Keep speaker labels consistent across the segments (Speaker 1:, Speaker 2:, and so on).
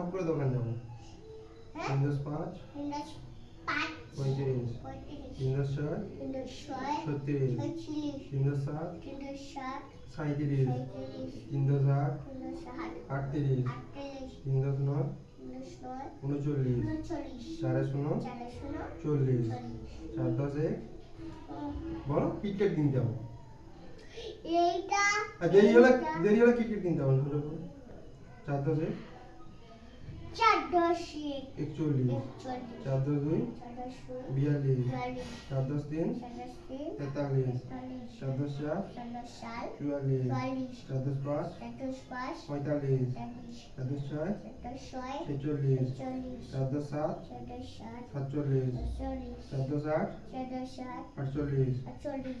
Speaker 1: সবগুলো দোকান যাবো। 3 × 5 35, 3 × 6 36, 3 × 7 37, 3 × 8 38, 3 × 9 39, 4 × 0 40, 4 × 10 বলো কিটকেট কিনতে যাবো। দেরি হলে কিটকেট কিনতে যাবো। 4 × 10 41, 4 × 2 42, 4 × 3 43, 4 × 4 44, 4 × 5 45, 4 × 6 46, 4 × 7 47, 4 × 8 48,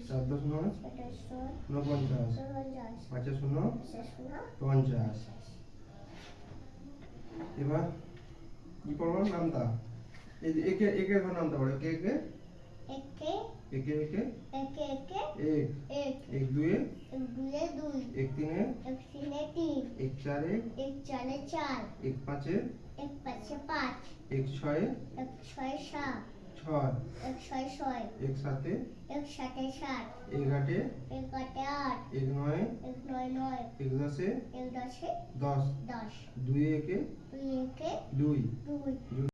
Speaker 1: 4 × 9 49, 5 × 0 50। এবার কি পড়বো নামটা? এই একে একে এর নামটা পড়ো। একে একে একে একে এক এক দুয়ে এক তিনে এক চারে এক পাঁচে এক ছয়ে ছয় এক সাতে এক আটে এক নয়ে এক দশে 10 দুয়ে একে দুই।